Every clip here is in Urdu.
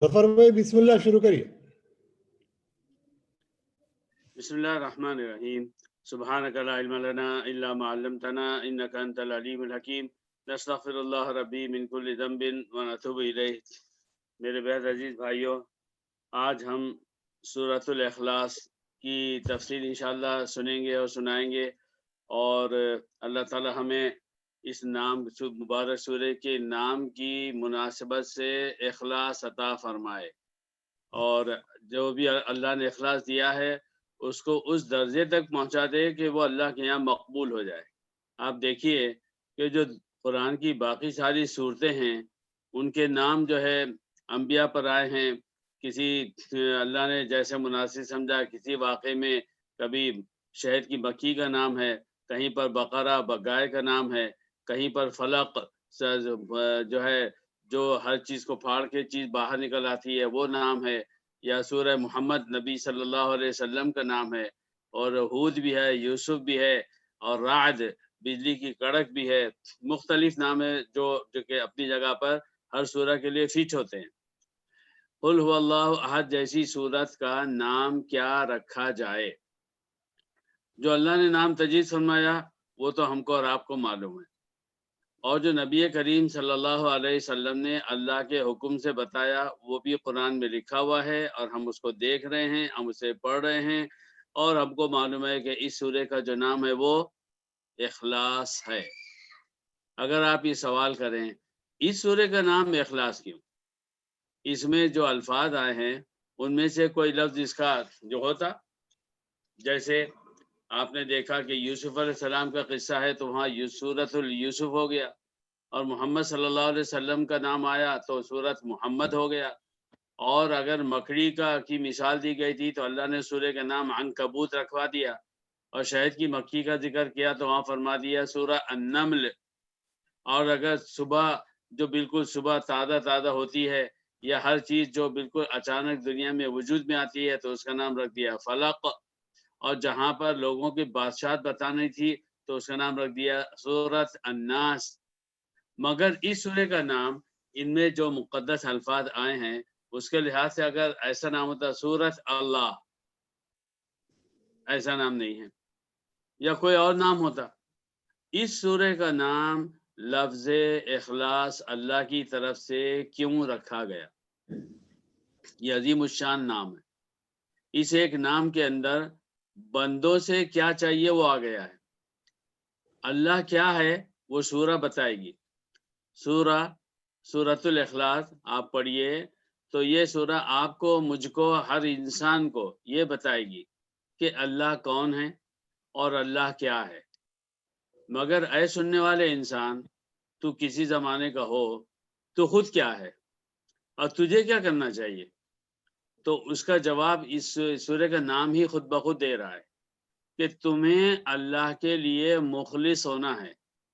ظفر بھائی بسم اللہ شروع کریے۔ بسم اللہ الرحمن الرحیم سبحانک لا علم لنا الا ما علمتنا انک انت العلیم الحکیم نستغفر اللہ ربی من کل ذنب ونتوب الیہ۔ میرے بہت عزیز بھائیوں، آج ہم سورۃ الاخلاص کی تفصیل انشاءاللہ سنیں گے اور سنائیں گے، اور اللہ تعالی ہمیں اس نام مبارک سورہ کے نام کی مناسبت سے اخلاص عطا فرمائے، اور جو بھی اللہ نے اخلاص دیا ہے اس کو اس درجے تک پہنچا دے کہ وہ اللہ کے یہاں مقبول ہو جائے۔ آپ دیکھیے کہ جو قرآن کی باقی ساری صورتیں ہیں ان کے نام جو ہے انبیاء پر آئے ہیں، کسی اللہ نے جیسے مناسب سمجھا، کسی واقعے میں کبھی شہد کی مکھی کا نام ہے، کہیں پر بقرہ گائے کا نام ہے، کہیں پر فلق جو ہے جو ہر چیز کو پھاڑ کے چیز باہر نکل آتی ہے وہ نام ہے، یا سورہ محمد نبی صلی اللہ علیہ وسلم کا نام ہے، اور ہود بھی ہے، یوسف بھی ہے، اور رعد بجلی کی کڑک بھی ہے۔ مختلف نام ہے جو کہ اپنی جگہ پر ہر سورہ کے لیے فٹ ہوتے ہیں۔ قل هو اللہ احد جیسی سورت کا نام کیا رکھا جائے؟ جو اللہ نے نام تجویز فرمایا وہ تو ہم کو اور آپ کو معلوم ہے، اور جو نبی کریم صلی اللہ علیہ وسلم نے اللہ کے حکم سے بتایا وہ بھی قرآن میں لکھا ہوا ہے، اور ہم اس کو دیکھ رہے ہیں، ہم اسے پڑھ رہے ہیں، اور ہم کو معلوم ہے کہ اس سورہ کا جو نام ہے وہ اخلاص ہے۔ اگر آپ یہ سوال کریں اس سورہ کا نام اخلاص کیوں، اس میں جو الفاظ آئے ہیں ان میں سے کوئی لفظ اس کا جو ہوتا، جیسے آپ نے دیکھا کہ یوسف علیہ السلام کا قصہ ہے تو وہاں سورۃ یوسف ہو گیا، اور محمد صلی اللہ علیہ وسلم کا نام آیا تو سورۃ محمد ہو گیا، اور اگر مکڑی کی مثال دی گئی تھی تو اللہ نے سورہ کا نام عنکبوت رکھوا دیا، اور شہد کی مکھی کا ذکر کیا تو وہاں فرما دیا سورہ النمل، اور اگر صبح جو بالکل صبح تازہ ہوتی ہے، یا ہر چیز جو بالکل اچانک دنیا میں وجود میں آتی ہے تو اس کا نام رکھ دیا فلق، اور جہاں پر لوگوں کی بادشاہت بتانی تھی تو اس کا نام رکھ دیا سورۃ الناس۔ مگر اس سورہ کا نام ان میں جو مقدس الفاظ آئے ہیں اس کے لحاظ سے اگر ایسا نام ہوتا سورۃ اللہ، ایسا نام نہیں ہے، یا کوئی اور نام ہوتا۔ اس سورہ کا نام لفظ اخلاص اللہ کی طرف سے کیوں رکھا گیا؟ یہ عظیم الشان نام ہے، اس ایک نام کے اندر بندوں سے کیا چاہیے وہ آ گیا ہے، اللہ کیا ہے وہ سورہ بتائے گی۔ سورۃ الاخلاص آپ پڑھیے تو یہ سورہ آپ کو، مجھ کو، ہر انسان کو یہ بتائے گی کہ اللہ کون ہے اور اللہ کیا ہے۔ مگر اے سننے والے انسان، تو کسی زمانے کا ہو تو خود کیا ہے اور تجھے کیا کرنا چاہیے؟ تو اس کا جواب اس سورہ کا نام ہی خود بخود دے رہا ہے کہ تمہیں اللہ کے لیے مخلص ہونا ہے۔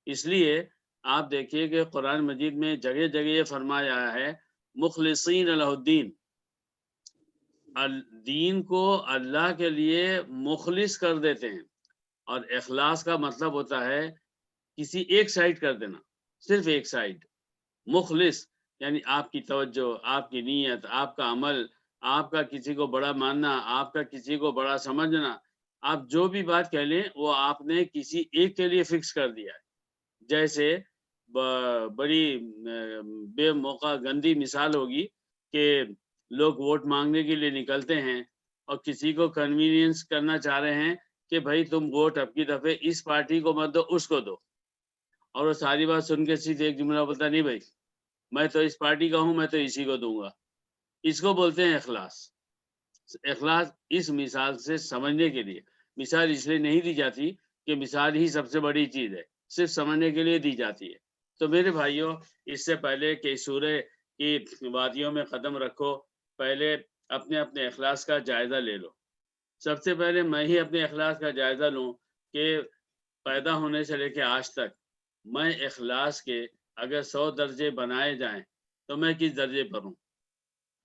اس لیے آپ دیکھیے کہ قرآن مجید میں جگہ جگہ یہ فرمایا ہے مخلصین لہ الدین، دین کو اللہ کے لیے مخلص کر دیتے ہیں، اور اخلاص کا مطلب ہوتا ہے کسی ایک سائڈ کر دینا، صرف ایک سائڈ۔ مخلص یعنی آپ کی توجہ، آپ کی نیت، آپ کا عمل، آپ کا کسی کو بڑا ماننا، آپ کا کسی کو بڑا سمجھنا، آپ جو بھی بات کہہ لیں وہ آپ نے کسی ایک کے لیے فکس کر دیا ہے۔ جیسے بڑی بے موقع گندی مثال ہوگی کہ لوگ ووٹ مانگنے کے لیے نکلتے ہیں اور کسی کو کنوینئنس کرنا چاہ رہے ہیں کہ بھائی تم ووٹ اب کی دفعہ اس پارٹی کو مت دو، اس کو دو، اور وہ ساری بات سن کے صرف ایک جملہ بولتا نہیں بھائی میں تو اس پارٹی کا ہوں، میں تو اسی کو دوں گا۔ اس کو بولتے ہیں اخلاص۔ اخلاص اس مثال سے سمجھنے کے لیے، مثال اس لیے نہیں دی جاتی کہ مثال ہی سب سے بڑی چیز ہے، صرف سمجھنے کے لیے دی جاتی ہے۔ تو میرے بھائیوں، اس سے پہلے کہ سورہ کی وادیوں میں قدم رکھو، پہلے اپنے اخلاص کا جائزہ لے لو۔ سب سے پہلے میں ہی اپنے اخلاص کا جائزہ لوں کہ پیدا ہونے سے لے کے آج تک میں اخلاص کے اگر 100 درجے بنائے جائیں تو میں کس درجے پر ہوں؟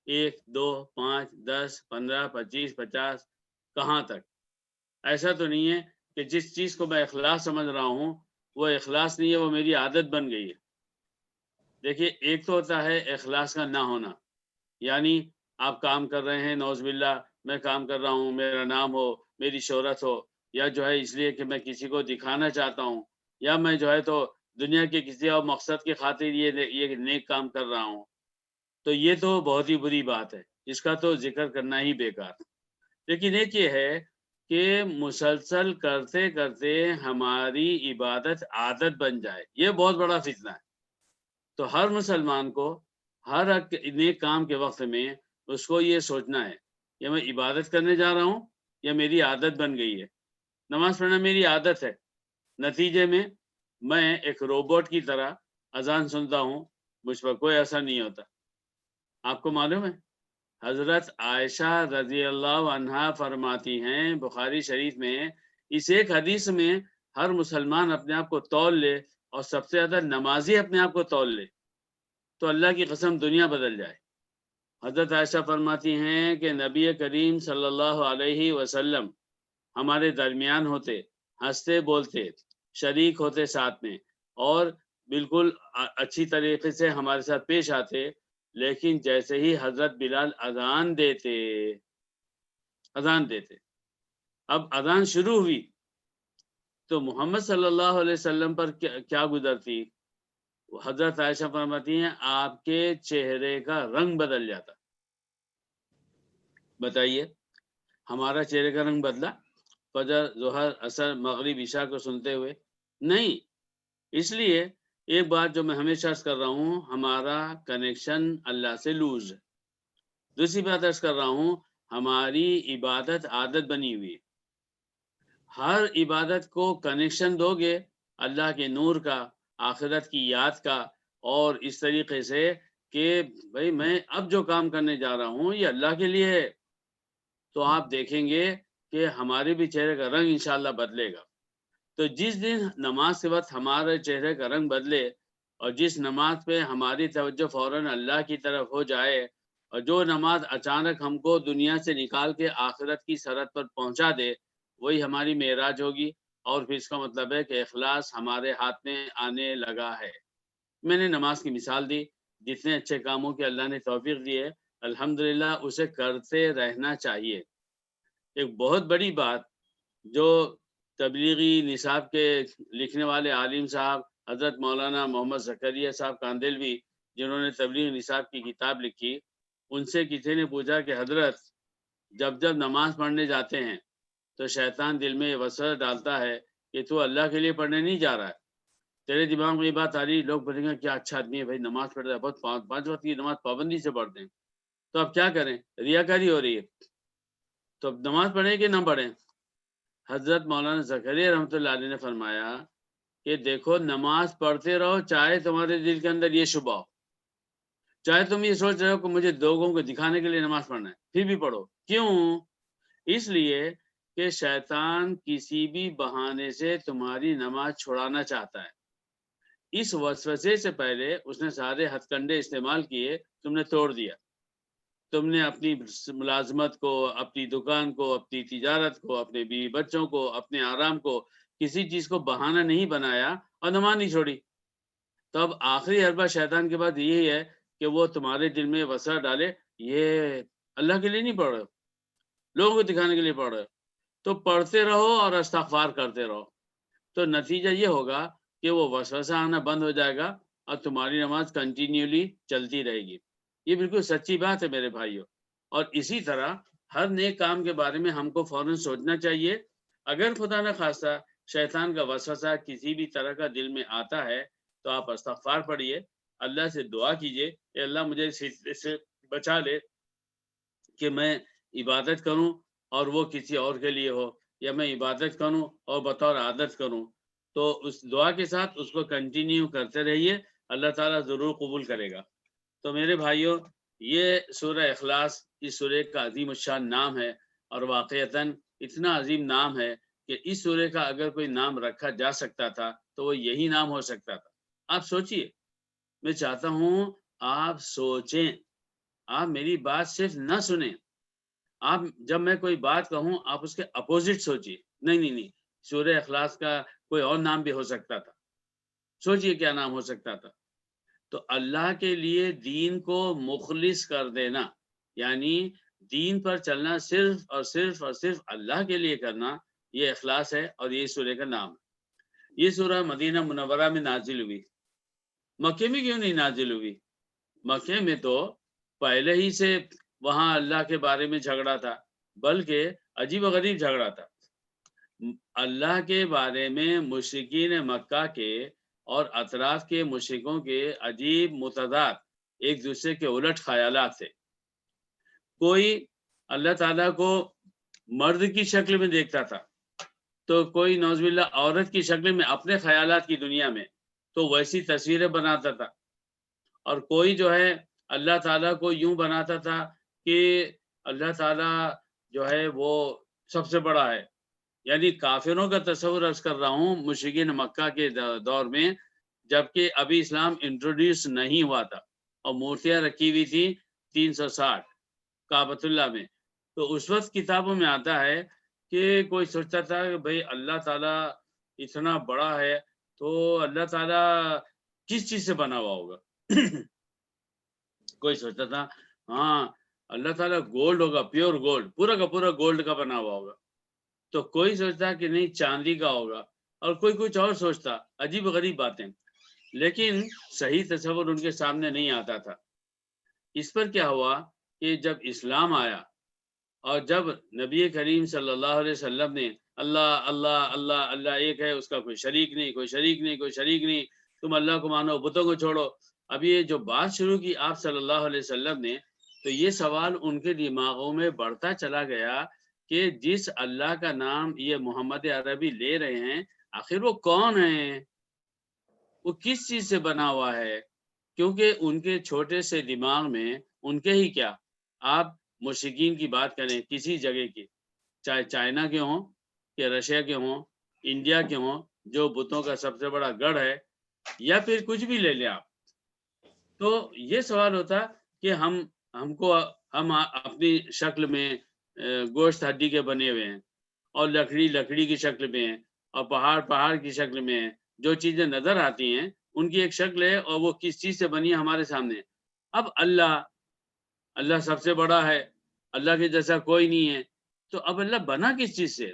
1، 2، 5، 10، 15، 25، 50، کہاں تک؟ ایسا تو نہیں ہے کہ جس چیز کو میں اخلاص سمجھ رہا ہوں وہ اخلاص نہیں ہے، وہ میری عادت بن گئی ہے۔ دیکھیے ایک تو ہوتا ہے اخلاص کا نہ ہونا، یعنی آپ کام کر رہے ہیں، نعوذ باللہ میں کام کر رہا ہوں، میرا نام ہو، میری شہرت ہو، یا جو ہے اس لیے کہ میں کسی کو دکھانا چاہتا ہوں، یا میں جو ہے تو دنیا کے کسی اور مقصد کی خاطر یہ نیک کام کر رہا ہوں، تو یہ تو بہت ہی بری بات ہے، اس کا تو ذکر کرنا ہی بیکار۔ لیکن ایک یہ ہے کہ مسلسل کرتے کرتے ہماری عبادت عادت بن جائے، یہ بہت بڑا فتنہ ہے۔ تو ہر مسلمان کو ہر نیک کام کے وقت میں اس کو یہ سوچنا ہے کہ میں عبادت کرنے جا رہا ہوں یا میری عادت بن گئی ہے۔ نماز پڑھنا میری عادت ہے، نتیجے میں میں ایک روبوٹ کی طرح اذان سنتا ہوں، مجھ پر کوئی اثر نہیں ہوتا۔ آپ کو معلوم ہے حضرت عائشہ رضی اللہ عنہا فرماتی ہیں بخاری شریف میں، اس ایک حدیث میں ہر مسلمان اپنے آپ کو تول لے اور سب سے زیادہ نمازی اپنے آپ کو تول لے تو اللہ کی قسم دنیا بدل جائے۔ حضرت عائشہ فرماتی ہیں کہ نبی کریم صلی اللہ علیہ وسلم ہمارے درمیان ہوتے، ہنستے بولتے، شریک ہوتے ساتھ میں، اور بالکل اچھی طریقے سے ہمارے ساتھ پیش آتے، لیکن جیسے ہی حضرت بلال اذان دیتے اب اذان شروع ہوئی تو محمد صلی اللہ علیہ وسلم پر کیا گزرتی؟ حضرت عائشہ فرماتی ہیں آپ کے چہرے کا رنگ بدل جاتا۔ بتائیے ہمارا چہرے کا رنگ بدلا فجر، ظہر، عصر، مغرب، عشاء کو سنتے ہوئے؟ نہیں۔ اس لیے ایک بات جو میں ہمیشہ عرض کر رہا ہوں، ہمارا کنیکشن اللہ سے لوز ہے۔ دوسری بات عرض کر رہا ہوں، ہماری عبادت عادت بنی ہوئی ہے۔ ہر عبادت کو کنیکشن دو گے اللہ کے نور کا، آخرت کی یاد کا، اور اس طریقے سے کہ بھئی میں اب جو کام کرنے جا رہا ہوں یہ اللہ کے لیے ہے، تو آپ دیکھیں گے کہ ہمارے بھی چہرے کا رنگ انشاءاللہ بدلے گا۔ تو جس دن نماز کے وقت ہمارے چہرے کا رنگ بدلے اور جس نماز پہ ہماری توجہ فوراً اللہ کی طرف ہو جائے، اور جو نماز اچانک ہم کو دنیا سے نکال کے آخرت کی سرحد پر پہنچا دے، وہی ہماری معراج ہوگی، اور پھر اس کا مطلب ہے کہ اخلاص ہمارے ہاتھ میں آنے لگا ہے۔ میں نے نماز کی مثال دی، جتنے اچھے کاموں کی اللہ نے توفیق دی ہے الحمدللہ اسے کرتے رہنا چاہیے۔ ایک بہت بڑی بات جو تبلیغی نصاب کے لکھنے والے عالم صاحب حضرت مولانا محمد زکریا صاحب کاندلوی، جنہوں نے تبلیغ نصاب کی کتاب لکھی، ان سے کسی نے پوچھا کہ حضرت جب نماز پڑھنے جاتے ہیں تو شیطان دل میں وسوسہ ڈالتا ہے کہ تو اللہ کے لیے پڑھنے نہیں جا رہا ہے، تیرے دماغ میں یہ بات آ رہی، لوگ بولیں گے کیا اچھا آدمی ہے بھائی، نماز پڑھ رہا ہے، بہت 5 وقت کی نماز پابندی سے پڑھتے ہیں، تو اب کیا کریں، ریاکاری ہو رہی ہے، تو اب نماز پڑھیں کہ نہ پڑھیں؟ حضرت مولانا زکریا رحمۃ اللہ علیہ نے فرمایا کہ دیکھو نماز پڑھتے رہو چاہے تمہارے دل کے اندر یہ شبہ ہو، چاہے تم یہ سوچ رہے ہو کہ مجھے لوگوں کو دکھانے کے لیے نماز پڑھنا ہے، پھر بھی پڑھو۔ کیوں؟ اس لیے کہ شیطان کسی بھی بہانے سے تمہاری نماز چھڑانا چاہتا ہے۔ اس وسوسے سے پہلے اس نے سارے ہتھ کنڈے استعمال کیے، تم نے توڑ دیا۔ تم نے اپنی ملازمت کو، اپنی دکان کو، اپنی تجارت کو، اپنے بیوی بچوں کو، اپنے آرام کو، کسی چیز کو بہانہ نہیں بنایا اور نماز نہیں چھوڑی۔ تو اب آخری حربہ شیطان کے بعد یہی ہے کہ وہ تمہارے دل میں وسوسہ ڈالے، یہ اللہ کے لیے نہیں پڑھ رہے ہو، لوگوں کو دکھانے کے لیے پڑھ رہے ہو، تو پڑھتے رہو اور استغفار کرتے رہو، تو نتیجہ یہ ہوگا کہ وہ وسوسہ آنا بند ہو جائے گا اور تمہاری نماز کنٹینیولی چلتی رہے گی۔ یہ بالکل سچی بات ہے میرے بھائیوں۔ اور اسی طرح ہر نیک کام کے بارے میں ہم کو فوراً سوچنا چاہیے۔ اگر خدا نہ خواستہ شیطان کا وسوسہ کسی بھی طرح کا دل میں آتا ہے تو آپ استغفار پڑھیے، اللہ سے دعا کیجیے کہ اللہ مجھے اس سے بچا لے کہ میں عبادت کروں اور وہ کسی اور کے لیے ہو، یا میں عبادت کروں اور بطور عادت کروں، تو اس دعا کے ساتھ اس کو کنٹینیو کرتے رہیے، اللہ تعالیٰ ضرور قبول کرے گا۔ تو میرے بھائیوں، یہ سورہ اخلاص اس سورہ کا عظیم الشان نام ہے، اور واقعتاً اتنا عظیم نام ہے کہ اس سورہ کا اگر کوئی نام رکھا جا سکتا تھا تو وہ یہی نام ہو سکتا تھا۔ آپ سوچئے، میں چاہتا ہوں آپ سوچیں، آپ میری بات صرف نہ سنیں، آپ جب میں کوئی بات کہوں آپ اس کے اپوزٹ سوچئے، نہیں، سورہ اخلاص کا کوئی اور نام بھی ہو سکتا تھا، سوچئے کیا نام ہو سکتا تھا۔ تو اللہ کے لیے دین کو مخلص کر دینا، یعنی دین پر چلنا صرف اور صرف اور صرف اللہ کے لیے کرنا، یہ اخلاص ہے اور یہ سورہ کا نام ہے۔ یہ سورہ مدینہ منورہ میں نازل ہوئی، مکے میں کیوں نہیں نازل ہوئی؟ مکے میں تو پہلے ہی سے وہاں اللہ کے بارے میں جھگڑا تھا، بلکہ عجیب و غریب جھگڑا تھا۔ اللہ کے بارے میں مشرکین مکہ کے اور اطراف کے مشرکوں کے عجیب متضاد ایک دوسرے کے الٹ خیالات تھے۔ کوئی اللہ تعالیٰ کو مرد کی شکل میں دیکھتا تھا، تو کوئی نعوذ باللہ عورت کی شکل میں اپنے خیالات کی دنیا میں، تو ویسی تصویریں بناتا تھا۔ اور کوئی جو ہے اللہ تعالیٰ کو یوں بناتا تھا کہ اللہ تعالیٰ جو ہے وہ سب سے بڑا ہے، یعنی کافروں کا تصور عرض کر رہا ہوں مشرکین مکہ کے دور میں، جبکہ ابھی اسلام انٹروڈیوس نہیں ہوا تھا اور مورتیاں رکھی ہوئی تھی 360 کعبۃ اللہ میں۔ تو اس وقت کتابوں میں آتا ہے کہ کوئی سوچتا تھا کہ بھئی اللہ تعالیٰ اتنا بڑا ہے تو اللہ تعالیٰ کس چیز سے بنا ہوا ہوگا؟ کوئی سوچتا تھا ہاں اللہ تعالیٰ گولڈ ہوگا، پیور گولڈ، پورا کا پورا گولڈ کا بنا ہوا ہوگا، تو کوئی سوچتا کہ نہیں چاندی کا ہوگا، اور کوئی کچھ اور سوچتا، عجیب و غریب باتیں، لیکن صحیح تصور ان کے سامنے نہیں آتا تھا۔ اس پر کیا ہوا کہ جب اسلام آیا اور جب نبی کریم صلی اللہ علیہ وسلم نے اللہ اللہ اللہ اللہ ایک ہے، اس کا کوئی شریک نہیں، کوئی شریک نہیں، کوئی شریک نہیں، تم اللہ کو مانو بتوں کو چھوڑو، اب یہ جو بات شروع کی آپ صلی اللہ علیہ وسلم نے، تو یہ سوال ان کے دماغوں میں بڑھتا چلا گیا کہ جس اللہ کا نام یہ محمد عربی لے رہے ہیں، آخر وہ کون ہیں، وہ کس چیز سے بنا ہوا ہے؟ کیونکہ ان کے چھوٹے سے دماغ میں ان کے ہی کیا، آپ مشرکین کی بات کریں کسی جگہ کی، چاہے چائنا کے ہوں کہ رشیا کے ہوں، انڈیا کے ہوں جو بتوں کا سب سے بڑا گڑھ ہے، یا پھر کچھ بھی لے لیں آپ، تو یہ سوال ہوتا کہ ہم اپنی شکل میں گوشت ہڈی کے بنے ہوئے ہیں، اور لکڑی کی شکل میں ہیں، اور پہاڑ کی شکل میں ہیں، جو چیزیں نظر آتی ہیں ان کی ایک شکل ہے اور وہ کس چیز سے بنی ہے ہمارے سامنے۔ اب اللہ سب سے بڑا ہے، اللہ کے جیسا کوئی نہیں ہے، تو اب اللہ بنا کس چیز سے؟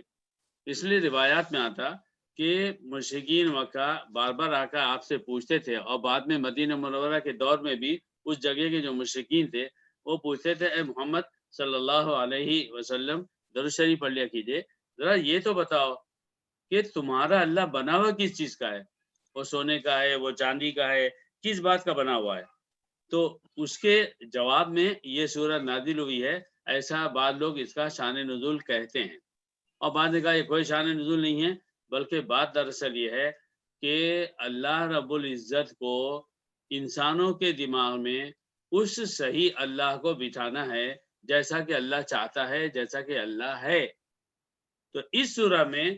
اس لیے روایات میں آتا کہ مشرکین مکہ بار بار آ کر آپ سے پوچھتے تھے، اور بعد میں مدینہ منورہ کے دور میں بھی اس جگہ کے جو مشرکین تھے وہ پوچھتے تھے، اے محمد صلی اللہ علیہ وسلم درود شریف پڑھ لیا کیجیے، ذرا یہ تو بتاؤ کہ تمہارا اللہ بنا ہوا کس چیز کا ہے؟ وہ سونے کا ہے، وہ چاندی کا ہے، کس بات کا بنا ہوا ہے؟ تو اس کے جواب میں یہ سورہ نازل ہوئی ہے۔ ایسا بعض لوگ اس کا شان نزول کہتے ہیں، اور بعد نے کہا یہ کوئی شان نزول نہیں ہے، بلکہ بات دراصل یہ ہے کہ اللہ رب العزت کو انسانوں کے دماغ میں اس صحیح اللہ کو بٹھانا ہے جیسا کہ اللہ چاہتا ہے، جیسا کہ اللہ ہے۔ تو اس سورہ میں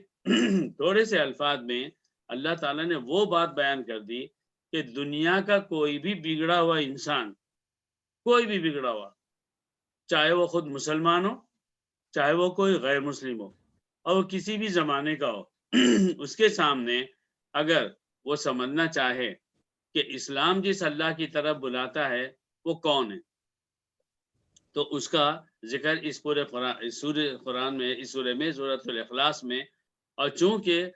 تھوڑے سے الفاظ میں اللہ تعالیٰ نے وہ بات بیان کر دی کہ دنیا کا کوئی بھی بگڑا ہوا انسان، کوئی بھی بگڑا ہوا، چاہے وہ خود مسلمان ہو، چاہے وہ کوئی غیر مسلم ہو، اور وہ کسی بھی زمانے کا ہو، اس کے سامنے اگر وہ سمجھنا چاہے کہ اسلام جس اللہ کی طرف بلاتا ہے وہ کون ہے، تو اس کا ذکر اس پورے قرآن میں، اس سورہ میں، سورۃ الاخلاص میں، اور چونکہ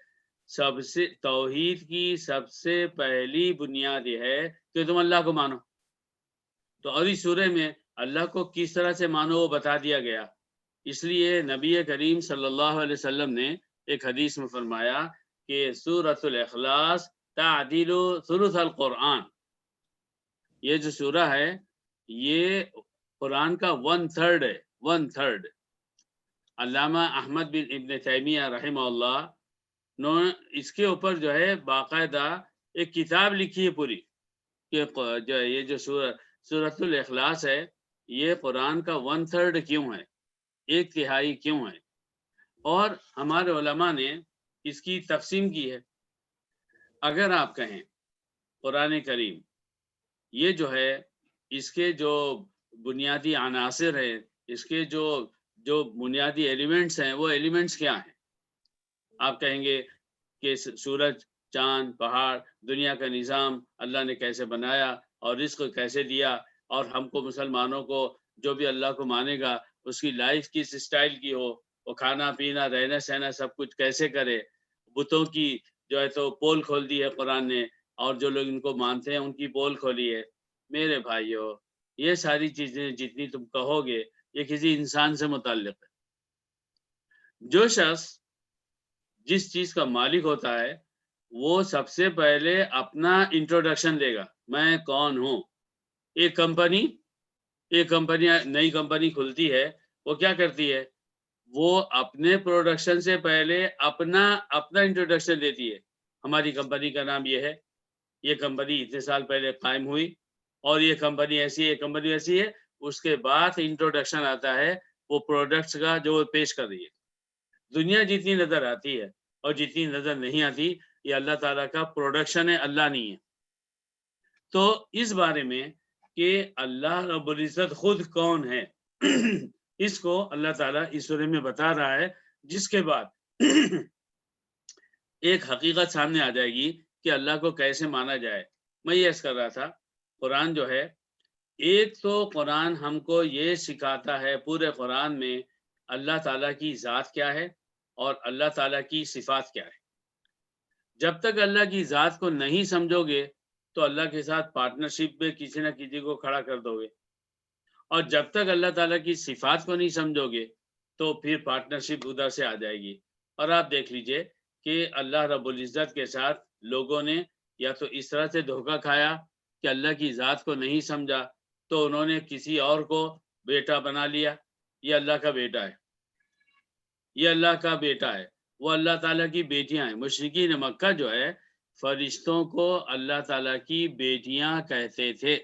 سب سے توحید کی سب سے پہلی بنیاد یہ ہے کہ تم اللہ کو مانو، تو اور اس سورہ میں اللہ کو کس طرح سے مانو وہ بتا دیا گیا۔ اس لیے نبی کریم صلی اللہ علیہ وسلم نے ایک حدیث میں فرمایا کہ سورۃ الاخلاص تعدیل ثلث القرآن، یہ جو سورہ ہے یہ قرآن کا 1/3 ہے، 1/3۔ علامہ احمد بن ابن تیمیہ رحمہ اللہ اس کے اوپر جو ہے باقاعدہ ایک کتاب لکھی ہے پوری، کہ یہ جو سورۃ الاخلاص ہے یہ قرآن کا 1/3 کیوں ہے، 1/3 کیوں ہے، اور ہمارے علماء نے اس کی تقسیم کی ہے۔ اگر آپ کہیں قرآن کریم یہ جو ہے اس کے جو بنیادی عناصر ہیں، اس کے جو بنیادی ایلیمنٹس ہیں، وہ ایلیمنٹس کیا ہیں؟ آپ کہیں گے کہ سورج، چاند، پہاڑ، دنیا کا نظام اللہ نے کیسے بنایا، اور رزق کیسے دیا، اور ہم کو مسلمانوں کو جو بھی اللہ کو مانے گا اس کی لائف کس اسٹائل کی ہو، وہ کھانا پینا رہنا سہنا سب کچھ کیسے کرے۔ بتوں کی جو ہے تو پول کھول دی ہے قرآن نے، اور جو لوگ ان کو مانتے ہیں ان کی پول کھولی ہے۔ میرے بھائیو، یہ ساری چیزیں جتنی تم کہو گے یہ کسی انسان سے متعلق ہے۔ جو شخص جس چیز کا مالک ہوتا ہے وہ سب سے پہلے اپنا انٹروڈکشن دے گا، میں کون ہوں۔ ایک کمپنی نئی کمپنی کھلتی ہے، وہ کیا کرتی ہے؟ وہ اپنے پروڈکشن سے پہلے اپنا انٹروڈکشن دیتی ہے۔ ہماری کمپنی کا نام یہ ہے، یہ کمپنی اتنے سال پہلے قائم ہوئی، اور یہ کمپنی ایسی ہے، کمپنی ایسی ہے۔ اس کے بعد انٹروڈکشن آتا ہے وہ پروڈکٹس کا جو وہ پیش کر رہی ہے۔ دنیا جتنی نظر آتی ہے اور جتنی نظر نہیں آتی، یہ اللہ تعالیٰ کا پروڈکشن ہے، اللہ نہیں ہے۔ تو اس بارے میں کہ اللہ رب العزت خود کون ہے، اس کو اللہ تعالیٰ اس سورہ میں بتا رہا ہے، جس کے بعد ایک حقیقت سامنے آ جائے گی کہ اللہ کو کیسے مانا جائے۔ میں یہ عرض کر رہا تھا، قرآن جو ہے، ایک تو قرآن ہم کو یہ سکھاتا ہے پورے قرآن میں اللہ تعالیٰ کی ذات کیا ہے اور اللہ تعالیٰ کی صفات کیا ہے۔ جب تک اللہ کی ذات کو نہیں سمجھو گے تو اللہ کے ساتھ پارٹنرشپ میں کسی نہ کسی کو کھڑا کر دو گے، اور جب تک اللہ تعالیٰ کی صفات کو نہیں سمجھو گے تو پھر پارٹنرشپ ادھر سے آ جائے گی۔ اور آپ دیکھ لیجئے کہ اللہ رب العزت کے ساتھ لوگوں نے یا تو اس طرح سے دھوکہ کھایا کہ اللہ کی ذات کو نہیں سمجھا تو انہوں نے کسی اور کو بیٹا بنا لیا، یہ اللہ کا بیٹا ہے، یہ اللہ کا بیٹا ہے، وہ اللہ تعالیٰ کی بیٹیاں ہیں۔ مشرکین مکہ جو ہے فرشتوں کو اللہ تعالیٰ کی بیٹیاں کہتے تھے،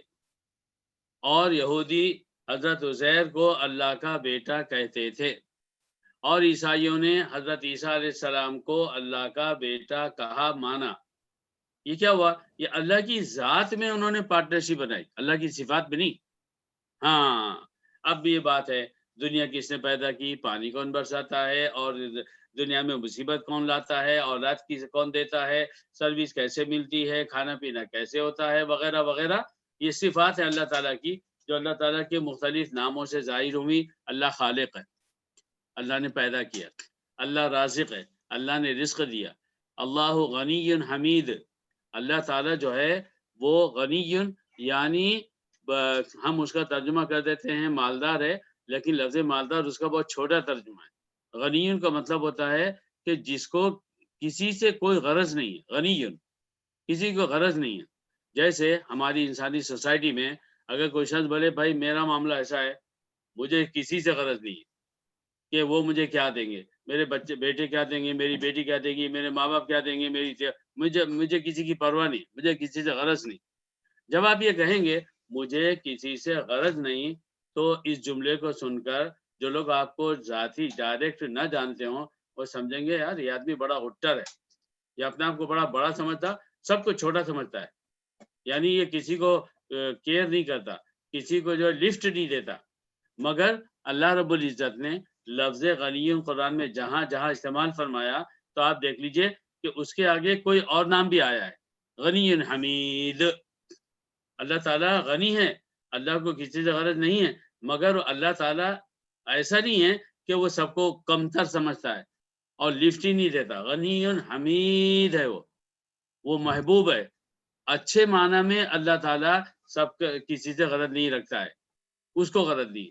اور یہودی حضرت عزیر کو اللہ کا بیٹا کہتے تھے، اور عیسائیوں نے حضرت عیسیٰ علیہ السلام کو اللہ کا بیٹا کہا، مانا۔ یہ کیا ہوا؟ یہ اللہ کی ذات میں انہوں نے پارٹنرشپ بنائی، اللہ کی صفات میں نہیں۔ ہاں، اب یہ بات ہے، دنیا کس نے پیدا کی، پانی کون برساتا ہے، اور دنیا میں مصیبت کون لاتا ہے، اور رات کون دیتا ہے، سروس کیسے ملتی ہے، کھانا پینا کیسے ہوتا ہے، وغیرہ وغیرہ۔ یہ صفات ہے اللہ تعالیٰ کی جو اللہ تعالیٰ کے مختلف ناموں سے ظاہر ہوئی۔ اللہ خالق ہے، اللہ نے پیدا کیا، اللہ رازق ہے، اللہ نے رزق دیا، اللہ غنی حمید، اللہ تعالیٰ جو ہے وہ غنی، یعنی ہم اس کا ترجمہ کر دیتے ہیں مالدار ہے، لیکن لفظ مالدار اس کا بہت چھوٹا ترجمہ ہے۔ غنی کا مطلب ہوتا ہے کہ جس کو کسی سے کوئی غرض نہیں ہے، غنی کسی کو غرض نہیں ہے۔ جیسے ہماری انسانی سوسائٹی میں اگر کوئی شخص بولے بھائی میرا معاملہ ایسا ہے، مجھے کسی سے غرض نہیں ہے کہ وہ مجھے کیا دیں گے، میرے بچے بیٹے کیا دیں گے، میری بیٹی کیا دے گی، میرے ماں باپ کیا دیں گے، مجھے کسی کی پرواہ نہیں، مجھے کسی سے غرض نہیں۔ جب آپ یہ کہیں گے مجھے کسی سے غرض نہیں، تو اس جملے کو سن کر جو لوگ آپ کو ذاتی ڈائریکٹ نہ جانتے ہوں وہ سمجھیں گے یار یہ آدمی بڑا ہٹر ہے، یہ اپنے آپ کو بڑا سمجھتا، سب کو چھوٹا سمجھتا ہے، یعنی یہ کسی کو کیئر نہیں کرتا، کسی کو جو لفٹ نہیں دیتا۔ مگر اللہ رب العزت نے لفظ غنی قرآن میں جہاں جہاں استعمال فرمایا تو آپ دیکھ لیجئے کہ اس کے آگے کوئی اور نام بھی آیا ہے، غنی حمید۔ اللہ تعالیٰ غنی ہے، اللہ کو کسی سے غرض نہیں ہے، مگر اللہ تعالیٰ ایسا نہیں ہے کہ وہ سب کو کمتر سمجھتا ہے اور لفٹ ہی نہیں دیتا۔ غنی حمید ہے، وہ محبوب ہے۔ اچھے معنی میں اللہ تعالیٰ سب کسی سے غرض نہیں رکھتا ہے، اس کو غرض نہیں،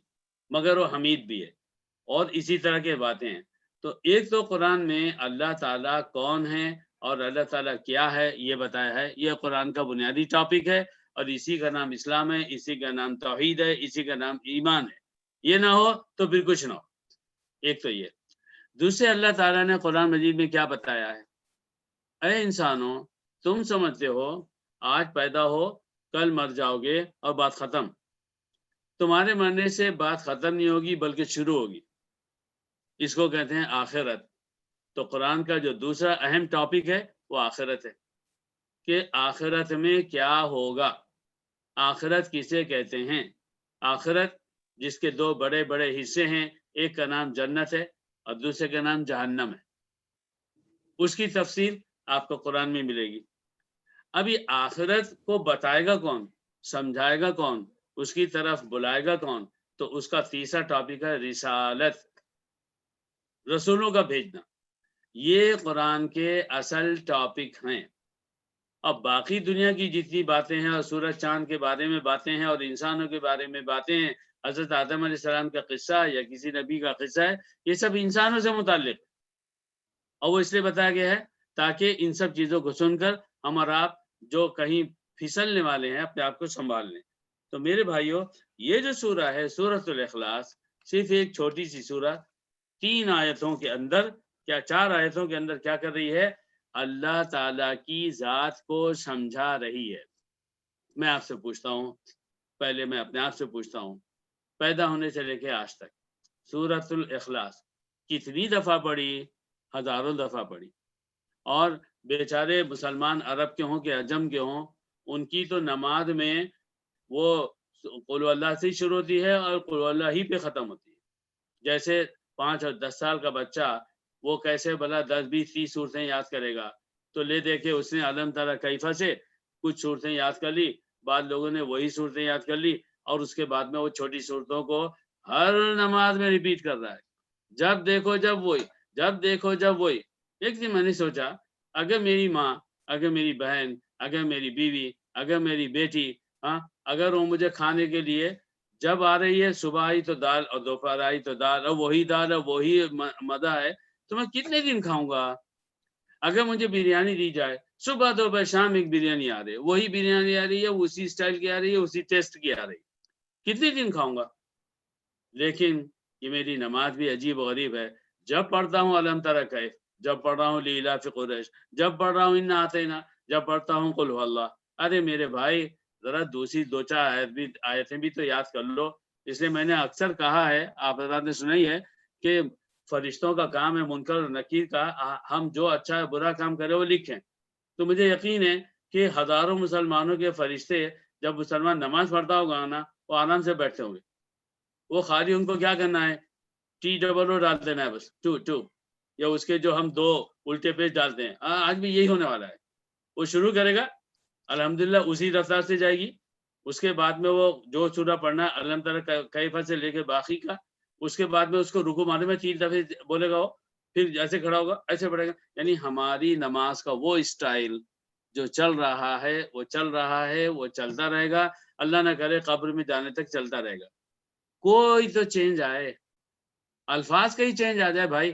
مگر وہ حمید بھی ہے، اور اسی طرح کے باتیں ہیں۔ تو ایک تو قرآن میں اللہ تعالیٰ کون ہے اور اللہ تعالیٰ کیا ہے یہ بتایا ہے، یہ قرآن کا بنیادی ٹاپک ہے، اور اسی کا نام اسلام ہے، اسی کا نام توحید ہے، اسی کا نام ایمان ہے۔ یہ نہ ہو تو پھر کچھ نہ ہو۔ ایک تو یہ۔ دوسرے اللہ تعالیٰ نے قرآن مجید میں کیا بتایا ہے؟ اے انسانوں، تم سمجھتے ہو آج پیدا ہو کل مر جاؤ گے اور بات ختم۔ تمہارے مرنے سے بات ختم نہیں ہوگی بلکہ شروع ہوگی، اس کو کہتے ہیں آخرت۔ تو قرآن کا جو دوسرا اہم ٹاپک ہے وہ آخرت ہے، کہ آخرت میں کیا ہوگا، آخرت کسے کہتے ہیں۔ آخرت جس کے دو بڑے بڑے حصے ہیں، ایک کا نام جنت ہے اور دوسرے کا نام جہنم ہے، اس کی تفصیل آپ کو قرآن میں ملے گی۔ ابھی آخرت کو بتائے گا کون؟ سمجھائے گا کون، اس کی طرف بلائے گا کون؟ تو اس کا تیسرا ٹاپک ہے رسالت، رسولوں کا بھیجنا۔ یہ قرآن کے اصل ٹاپک ہیں۔ اب باقی دنیا کی جتنی باتیں ہیں اور سورج چاند کے بارے میں باتیں ہیں اور انسانوں کے بارے میں باتیں ہیں، حضرت آدم علیہ السلام کا قصہ یا کسی نبی کا قصہ ہے، یہ سب انسانوں سے متعلق، اور وہ اس لیے بتایا گیا ہے تاکہ ان سب چیزوں کو سن کر ہم اور آپ جو کہیں پھسلنے والے ہیں اپنے آپ کو سنبھال لیں۔ تو میرے بھائیوں، یہ جو سورہ ہے سورۃ الاخلاص، صرف ایک چھوٹی سی سورہ 3 آیتوں کے اندر، کیا 4 آیتوں کے اندر کیا کر رہی ہے؟ اللہ تعالیٰ کی ذات کو سمجھا رہی ہے۔ میں آپ سے پوچھتا ہوں، پہلے میں اپنے آپ سے پوچھتا ہوں، پیدا ہونے سے لے کے آج تک سورۃ الاخلاص کتنی دفعہ پڑھی؟ ہزاروں دفعہ پڑھی۔ اور بیچارے مسلمان عرب کے ہوں کہ عجم کے ہوں، ان کی تو نماز میں وہ قل اللہ سے شروع ہوتی ہے اور قل اللہ ہی پہ ختم ہوتی ہے۔ جیسے 5 اور 10 سال کا بچہ وہ کیسے بھلا 10 20 30 صورتیں یاد کرے گا؟ تو لے دیکھے اس نے علم تری کیفہ سے کچھ صورتیں یاد کر لی، بعد لوگوں نے وہی صورتیں یاد کر لی، اور اس کے بعد میں وہ چھوٹی صورتوں کو ہر نماز میں ریپیٹ کر رہا ہے، جب دیکھو جب وہی، جب دیکھو جب وہی۔ ایک دن میں نے سوچا، اگر میری ماں، اگر میری بہن، اگر میری بیوی، اگر میری بیٹی، اگر وہ مجھے کھانے کے لیے جب آ رہی ہے، صبح آئی تو دال اور دوپہر آئی تو دال، اور وہی دال اور وہی مزہ ہے، تو میں کتنے دن کھاؤں گا؟ اگر مجھے بریانی دی جائے، صبح دوپہر شام ایک بریانی آ رہی ہے، وہی بریانی آ رہی ہے، اسی اسٹائل کی آ رہی ہے، اسی ٹیسٹ کی آ رہی ہے، کتنے دن کھاؤں گا؟ لیکن یہ میری نماز بھی عجیب و غریب ہے، جب پڑھتا ہوں علم تری کیف، جب پڑھ رہا ہوں لیلاف قریش، جب پڑھ رہا ہوں انا اعطینا، جب پڑھتا ہوں قل هو اللہ۔ ارے میرے بھائی، ذرا دوسری 2 4 آیتیں بھی تو یاد کر لو۔ اس لیے میں نے اکثر کہا ہے، آپ حضرات نے سنا ہی ہے کہ فرشتوں کا کام ہے منکر اور نکیر کا، ہم جو اچھا ہے برا کام کرے وہ لکھیں۔ تو مجھے یقین ہے کہ ہزاروں مسلمانوں کے فرشتے جب مسلمان نماز پڑھتا ہوگا نا، وہ آرام سے بیٹھتے ہوں گے، وہ خالی ان کو کیا کرنا ہے، TOO ڈال دینا ہے، بس 2 یا اس کے جو ہم 2 الٹے پیج ڈالتے ہیں، آج بھی یہی ہونے والا ہے۔ وہ شروع کرے گا، الحمدللہ اسی رفتار سے جائے گی، اس کے بعد میں وہ جو سورہ پڑھنا ہے علم تری کیف سے لے کے باقی کا، اس کے بعد میں اس کو رکوع مارنے میں 3 دفعے بولے گا، وہ پھر جیسے کھڑا ہوگا ایسے پڑھے گا۔ یعنی ہماری نماز کا وہ اسٹائل جو چل رہا ہے وہ چل رہا ہے، وہ چلتا رہے گا، اللہ نہ کرے قبر میں جانے تک چلتا رہے گا۔ کوئی تو چینج آئے، الفاظ کا ہی چینج آ جائے بھائی۔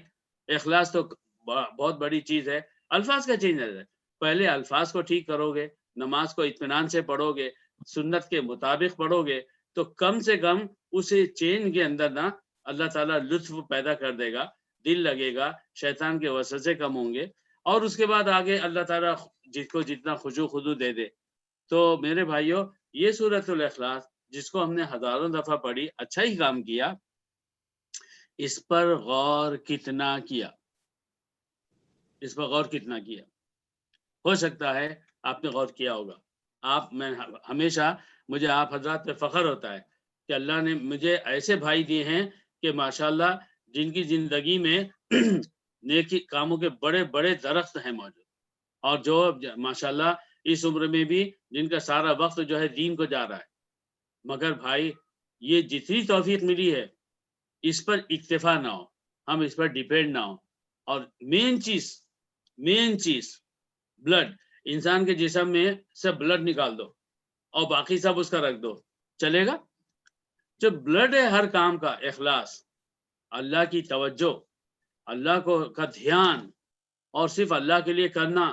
اخلاص تو بہت بڑی چیز ہے، الفاظ کا چینج آ جائے۔ پہلے الفاظ کو ٹھیک کرو گے، نماز کو اطمینان سے پڑھو گے، سنت کے مطابق پڑھو گے، تو کم سے کم اس چین کے اندر نا اللہ تعالیٰ لطف پیدا کر دے گا، دل لگے گا، شیطان کے وسوسے کم ہوں گے، اور اس کے بعد آگے اللہ تعالیٰ جس کو جتنا خشوع خضوع دے دے۔ تو میرے بھائیوں، یہ سورۃ الاخلاص جس کو ہم نے ہزاروں دفعہ پڑھی، اچھا ہی کام کیا، اس پر غور کتنا کیا، اس پر غور کتنا کیا؟ ہو سکتا ہے آپ نے غور کیا ہوگا۔ میں ہمیشہ مجھے آپ حضرات پہ فخر ہوتا ہے کہ اللہ نے مجھے ایسے بھائی دیے ہیں کہ ماشاءاللہ جن کی زندگی میں نیکی کاموں کے بڑے بڑے درخت ہیں موجود، اور جو ماشاءاللہ اس عمر میں بھی جن کا سارا وقت جو ہے دین کو جا رہا ہے۔ مگر بھائی، یہ جتنی توفیق ملی ہے اس پر اکتفا نہ ہو، ہم اس پر ڈیپینڈ نہ ہو۔ اور مین چیز بلڈ، انسان کے جسم میں سے بلڈ نکال دو اور باقی سب اس کا رکھ دو، چلے گا؟ جو بلڈ ہے ہر کام کا، اخلاص، اللہ کی توجہ، اللہ کا دھیان، اور صرف اللہ کے لیے کرنا،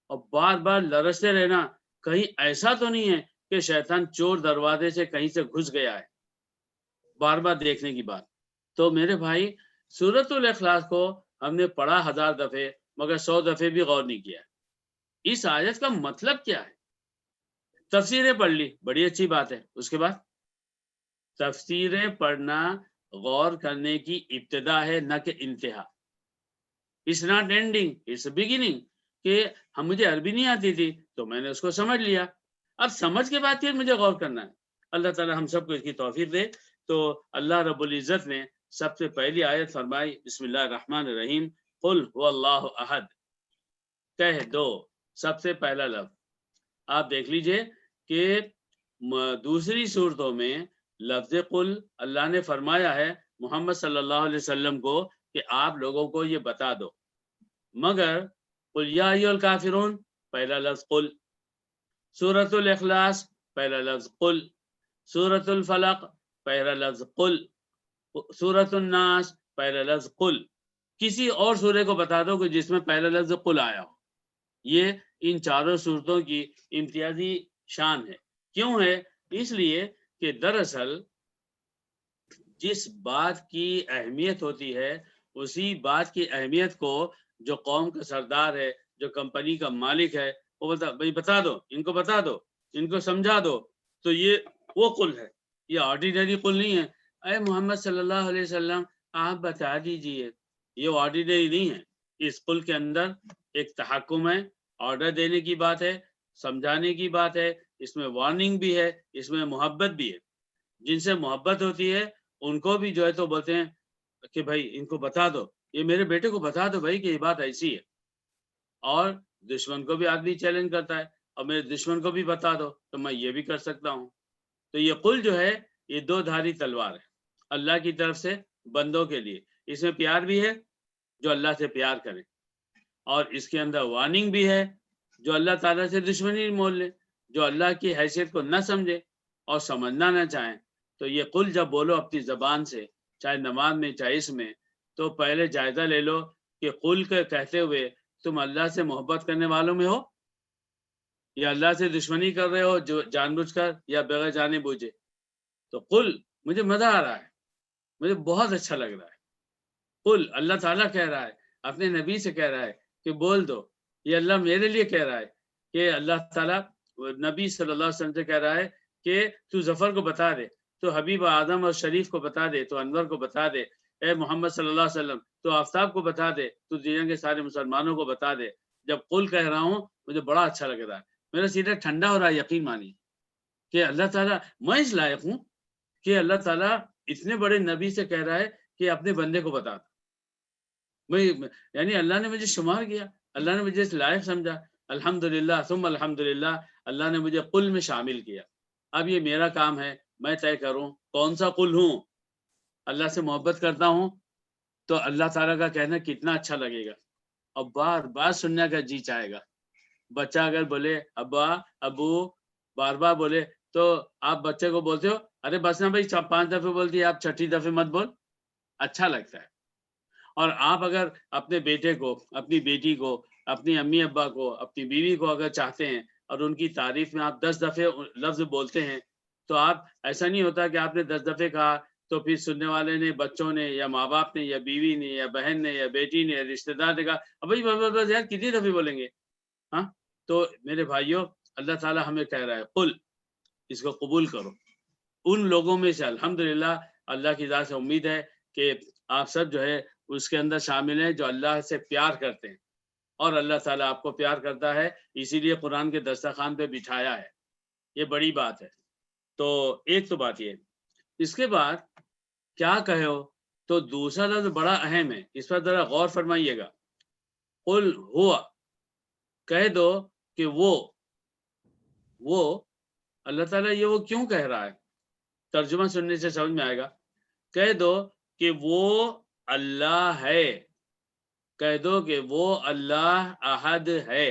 اور بار بار لرزتے رہنا، کہیں ایسا تو نہیں ہے کہ شیطان چور دروازے سے کہیں سے گھس گیا ہے، بار بار دیکھنے کی بات۔ تو میرے بھائی، سورۃ الاخلاص کو ہم نے پڑھا 1000 دفعے، مگر 100 دفعے بھی غور نہیں کیا۔ اس آیت کا مطلب کیا ہے؟ تفسیریں پڑھ لی، بڑی اچھی بات ہے، اس کے بعد تفسیریں پڑھنا غور کرنے کی ابتدا ہے، نہ کہ انتہا۔ It's not ending, it's beginning. کہ مجھے عربی نہیں آتی تھی تو میں نے اس کو سمجھ لیا، اب سمجھ کے بعد پھر مجھے غور کرنا ہے۔ اللہ تعالیٰ ہم سب کو اس کی توفیق دے۔ تو اللہ رب العزت نے سب سے پہلی آیت فرمائی، بسم اللہ الرحمن الرحیم، قل هو اللہ احد، کہہ دو، سب سے پہلا لفظ آپ دیکھ لیجئے کہ دوسری صورتوں میں لفظ قل اللہ نے فرمایا ہے محمد صلی اللہ علیہ وسلم کو کہ آپ لوگوں کو یہ بتا دو، مگر قل یا ایھا الکافرون پہلا لفظ قل، سورۃ الاخلاص پہلا لفظ قل، سورۃ الفلق پہلا لفظ قل، سورۃ الناس پہلا لفظ قل، کسی اور سورہ کو بتا دو کہ جس میں پہلا لفظ قل آیا ہو۔ یہ ان چاروں صورتوں کی امتیازی شان ہے۔ کیوں ہے؟ اس لیے کہ دراصل جس بات کی اہمیت ہوتی ہے اسی بات کی اہمیت کو جو قوم کا سردار ہے، جو کمپنی کا مالک ہے، وہ بولتا بھائی بتا دو، ان کو بتا دو، ان کو سمجھا دو، تو یہ وہ قل ہے، یہ آرڈینری قل نہیں ہے۔ اے محمد صلی اللہ علیہ وسلم آپ بتا دیجئے، یہ آرڈینری نہیں ہے۔ اس قل کے اندر ایک تحکم ہے، آرڈر دینے کی بات ہے، سمجھانے کی بات ہے، اس میں وارننگ بھی ہے، اس میں محبت بھی ہے۔ جن سے محبت ہوتی ہے ان کو بھی جو ہے تو بولتے ہیں کہ بھائی ان کو بتا دو، یہ میرے بیٹے کو بتا دو بھائی کہ یہ بات ایسی ہے۔ اور دشمن کو بھی آدمی چیلنج کرتا ہے، اور میرے دشمن کو بھی بتا دو تو میں یہ بھی کر سکتا ہوں۔ تو یہ قل جو ہے یہ دو دھاری تلوار ہے اللہ کی طرف سے بندوں کے لیے۔ اس میں پیار بھی ہے جو اللہ سے پیار کرے، اور اس کے اندر وارننگ بھی ہے جو اللہ تعالیٰ سے دشمنی مول لے، جو اللہ کی حیثیت کو نہ سمجھے اور سمجھنا نہ چاہیں۔ تو یہ قل جب بولو اپنی زبان سے، چاہے نماز میں چاہے اس میں، تو پہلے جائزہ لے لو کہ قل کے کہتے ہوئے تم اللہ سے محبت کرنے والوں میں ہو یا اللہ سے دشمنی کر رہے ہو جو جان بوجھ کر یا بغیر جانے بوجھے۔ تو قل مجھے مزہ آ رہا ہے، مجھے بہت اچھا لگ رہا ہے۔ قل اللہ تعالیٰ کہہ رہا ہے، اپنے نبی سے کہہ رہا ہے کہ بول دو۔ یہ اللہ میرے لیے کہہ رہا ہے کہ اللہ تعالیٰ نبی صلی اللہ علیہ وسلم سے کہہ رہا ہے کہ تو ظفر کو بتا دے، تو حبیب اعظم اور شریف کو بتا دے، تو انور کو بتا دے، اے محمد صلی اللہ علیہ وسلم تو آفتاب کو بتا دے، تو دنیا کے سارے مسلمانوں کو بتا دے۔ جب قل کہہ رہا ہوں مجھے بڑا اچھا لگ رہا ہے، میرا سینہ ٹھنڈا ہو رہا ہے۔ یقین مانی کہ اللہ تعالیٰ، میں اس لائق ہوں کہ اللہ تعالیٰ اتنے بڑے نبی سے کہہ رہا ہے کہ اپنے بندے کو بتا دو۔ میں یعنی اللہ نے مجھے شمار کیا، اللہ نے مجھے اس لائق سمجھا۔ الحمدللہ ثم الحمدللہ، اللہ نے مجھے قل میں شامل کیا۔ اب یہ میرا کام ہے، میں طے کروں کون سا قل ہوں۔ اللہ سے محبت کرتا ہوں تو اللہ تعالیٰ کا کہنا کتنا اچھا لگے گا، اور بار بار سننے کا جی چاہے گا۔ بچہ اگر بولے ابا ابو بار بار بولے تو آپ بچے کو بولتے ہو ارے بس نا بھائی 5 دفعے بولتی ہے، آپ 6ٹھی دفعے مت بول، اچھا لگتا ہے۔ اور آپ اگر اپنے بیٹے کو، اپنی بیٹی کو، اپنی امی ابا کو، اپنی بیوی کو اگر چاہتے ہیں اور ان کی تعریف میں آپ 10 دفعے لفظ بولتے ہیں، تو آپ ایسا نہیں ہوتا کہ آپ نے 10 دفعے کہا تو پھر سننے والے نے، بچوں نے یا ماں باپ نے یا بیوی نے یا بہن نے یا بیٹی نے یا رشتہ دار نے کہا اب بھائی بس یار کتنی دفعے بولیں گے۔ ہاں، تو میرے بھائیوں اللہ تعالیٰ ہمیں کہہ رہا ہے قل، اس کو قبول کرو۔ ان لوگوں میں سے الحمدللہ اللہ کی ذات سے امید ہے کہ آپ سب جو ہے اس کے اندر شامل ہیں جو اللہ سے پیار کرتے ہیں، اور اللہ تعالیٰ آپ کو پیار کرتا ہے، اسی لیے قرآن کے دسترخوان پہ بٹھایا ہے۔ یہ بڑی بات ہے۔ تو ایک تو بات یہ، اس کے بعد کیا کہے ہو، تو دوسرا لفظ بڑا اہم ہے، اس پر ذرا غور فرمائیے گا۔ قل ہوا، کہہ دو کہ وہ اللہ تعالیٰ یہ وہ کیوں کہہ رہا ہے، ترجمہ سننے سے سمجھ میں آئے گا۔ کہہ دو کہ وہ اللہ ہے، کہہ دو کہ وہ اللہ احد ہے،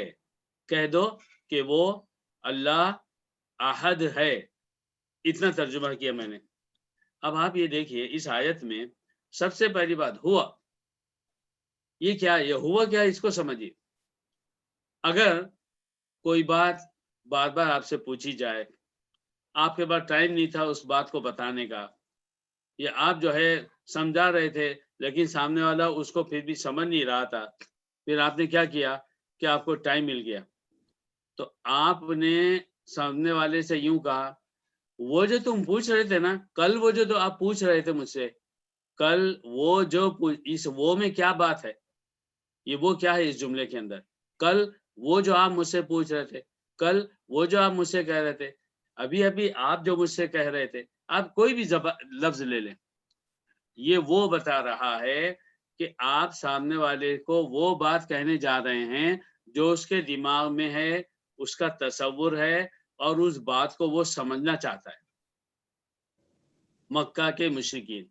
کہہ دو کہ وہ اللہ احد ہے۔ اتنا ترجمہ کیا میں نے۔ اب آپ یہ دیکھیے اس آیت میں سب سے پہلی بات ہوا، یہ کیا، یہ ہوا کیا، اس کو سمجھیے۔ اگر کوئی بات بار بار آپ سے پوچھی جائے، آپ کے پاس ٹائم نہیں تھا اس بات کو بتانے کا، یا آپ جو ہے سمجھا رہے تھے لیکن سامنے والا اس کو پھر بھی سمجھ نہیں رہا تھا، پھر آپ نے کیا کیا کہ آپ کو ٹائم مل گیا، تو آپ نے سامنے والے سے یوں کہا وہ جو تم پوچھ رہے تھے نا کل، وہ جو تو آپ پوچھ رہے تھے مجھ سے کل، وہ جو اس وہ میں کیا بات ہے، یہ وہ کیا ہے اس جملے کے اندر، کل وہ جو آپ مجھ سے پوچھ رہے تھے، کل وہ جو آپ مجھ سے کہہ رہے تھے، ابھی ابھی آپ جو مجھ سے کہہ رہے تھے، آپ کوئی بھی لفظ لے لیں، یہ وہ بتا رہا ہے کہ آپ سامنے والے کو وہ بات کہنے جا رہے ہیں جو اس کے دماغ میں ہے، اس کا تصور ہے، اور اس بات کو وہ سمجھنا چاہتا ہے۔ مکہ کے مشرکین،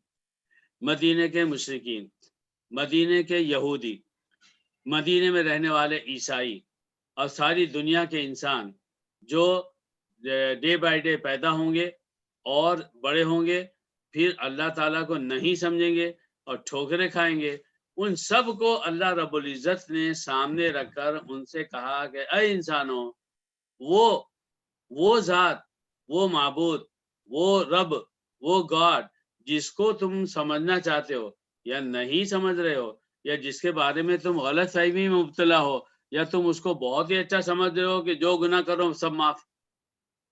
مدینے کے مشرکین، مدینے کے یہودی، مدینے میں رہنے والے عیسائی اور ساری دنیا کے انسان جو ڈے بائی ڈے پیدا ہوں گے اور بڑے ہوں گے، پھر اللہ تعالیٰ کو نہیں سمجھیں گے اور ٹھوکریں کھائیں گے، ان سب کو اللہ رب العزت نے سامنے رکھ کر ان سے کہا کہ اے انسانوں، وہ ذات، وہ معبود، وہ رب، وہ گاڈ جس کو تم سمجھنا چاہتے ہو یا نہیں سمجھ رہے ہو، یا جس کے بارے میں تم غلط فہمی میں مبتلا ہو، یا تم اس کو بہت ہی اچھا سمجھ رہے ہو کہ جو گناہ کرو سب معاف،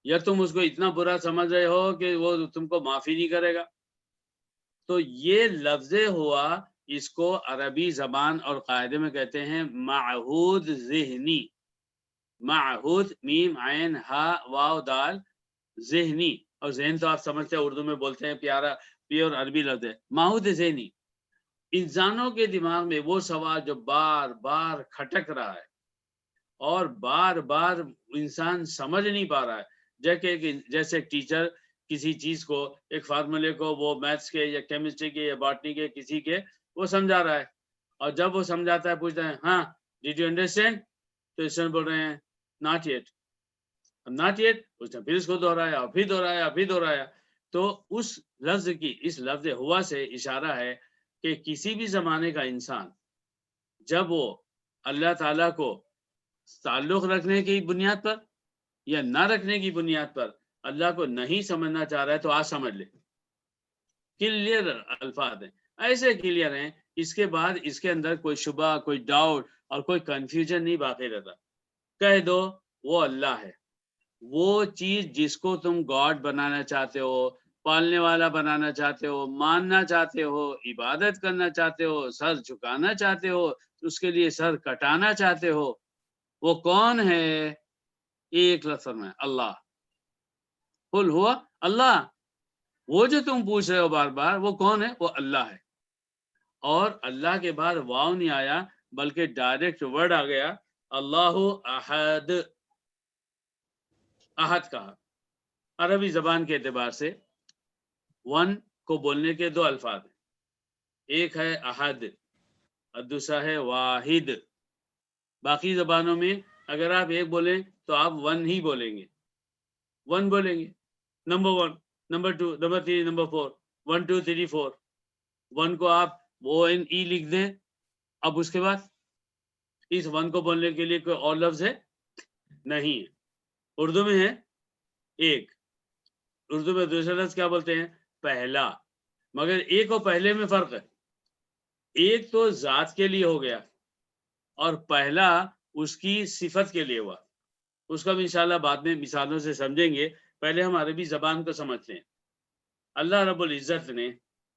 یا تم اس کو اتنا برا سمجھ رہے ہو کہ وہ تم کو معافی نہیں کرے گا۔ تو یہ لفظ ہوا، اس کو عربی زبان اور قاعدے میں کہتے ہیں معہود ذہنی۔ معہود میم عین ہا واو دال، ذہنی، اور ذہن تو آپ سمجھتے ہیں اردو میں بولتے ہیں، پیارا پیور عربی لفظ ہے معہود ذہنی۔ انسانوں کے دماغ میں وہ سوال جو بار بار کھٹک رہا ہے اور بار بار انسان سمجھ نہیں پا رہا ہے، جیسے ایک ٹیچر کسی چیز کو، ایک فارمولے کو، وہ میتھس کے یا کیمسٹری کے یا باٹنی کے کسی کے وہ سمجھا رہا ہے، اور جب وہ سمجھاتا ہے پوچھتا ہے ہاں ڈیڈ یو انڈرسٹینڈ، تو اسٹوڈنٹ بول رہے ہیں ناٹ یٹ، ناٹ یٹ، اس نے پھر اس کو دہرایا اور پھر دہرایا پھر دہرایا۔ تو اس لفظ کی، اس لفظ ہوا سے اشارہ ہے کہ کسی بھی زمانے کا انسان جب وہ اللہ تعالیٰ کو تعلق رکھنے کی بنیاد پر یا نہ رکھنے کی بنیاد پر اللہ کو نہیں سمجھنا چاہ رہا ہے تو آج سمجھ لے، کلیئر الفاظ ہیں، ایسے کلیئر ہیں، اس کے بعد اس کے اندر کوئی شبہ، کوئی ڈاؤٹ اور کوئی کنفیوژن نہیں باقی رہتا۔ کہہ دو وہ اللہ ہے، وہ چیز جس کو تم گاڈ بنانا چاہتے ہو، پالنے والا بنانا چاہتے ہو، ماننا چاہتے ہو، عبادت کرنا چاہتے ہو، سر جھکانا چاہتے ہو، اس کے لیے سر کٹانا چاہتے ہو، وہ کون ہے؟ ایک لفظ میں اللہ، قل ہوا اللہ، وہ جو تم پوچھ رہے ہو بار بار وہ کون ہے؟ وہ اللہ ہے۔ اور اللہ کے بعد واو نہیں آیا بلکہ ڈائریکٹ ورڈ آ گیا، اللہ احد، احد کہا۔ عربی زبان کے اعتبار سے ون کو بولنے کے دو الفاظ ہیں، ایک ہے احد اور دوسرا ہے واحد۔ باقی زبانوں میں اگر آپ ایک بولیں تو آپ ون ہی بولیں گے، ون بولیں گے، number one, number two, number three, number four, 1 2 3 4۔ One کو آپ او این ای لکھ دیں، اب اس کے بعد اس ون کو بولنے کے لیے کوئی اور لفظ ہے؟ نہیں ہے۔ اردو میں ہے ایک، اردو میں دوسرا لفظ کیا بولتے ہیں؟ پہلا، مگر ایک اور پہلے میں فرق ہے، ایک تو ذات کے لیے ہو گیا اور پہلا اس کی صفت کے لیے ہوا، اس کا بھی انشاءاللہ بعد میں مثالوں سے سمجھیں گے، پہلے ہم عربی زبان کو سمجھتے ہیں۔ اللہ رب العزت نے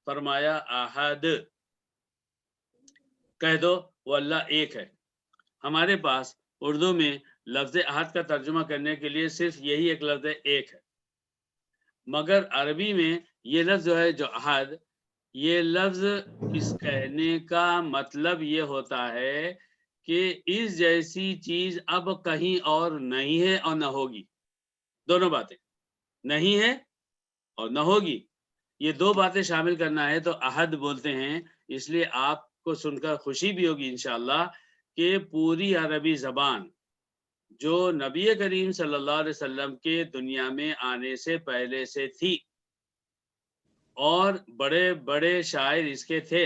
فرمایا احد، کہہ دو وہ اللہ ایک ہے۔ ہمارے پاس اردو میں لفظ احد کا ترجمہ کرنے کے لیے صرف یہی ایک لفظ ایک ہے، مگر عربی میں یہ لفظ جو ہے جو احد، یہ لفظ اس کہنے کا مطلب یہ ہوتا ہے کہ اس جیسی چیز اب کہیں اور نہیں ہے اور نہ ہوگی، دونوں باتیں، نہیں ہے اور نہ ہوگی، یہ دو باتیں شامل کرنا ہے تو احد بولتے ہیں۔ اس لیے آپ کو سن کر خوشی بھی ہوگی انشاءاللہ کہ پوری عربی زبان جو نبی کریم صلی اللہ علیہ وسلم کے دنیا میں آنے سے پہلے سے تھی اور بڑے بڑے شاعر اس کے تھے،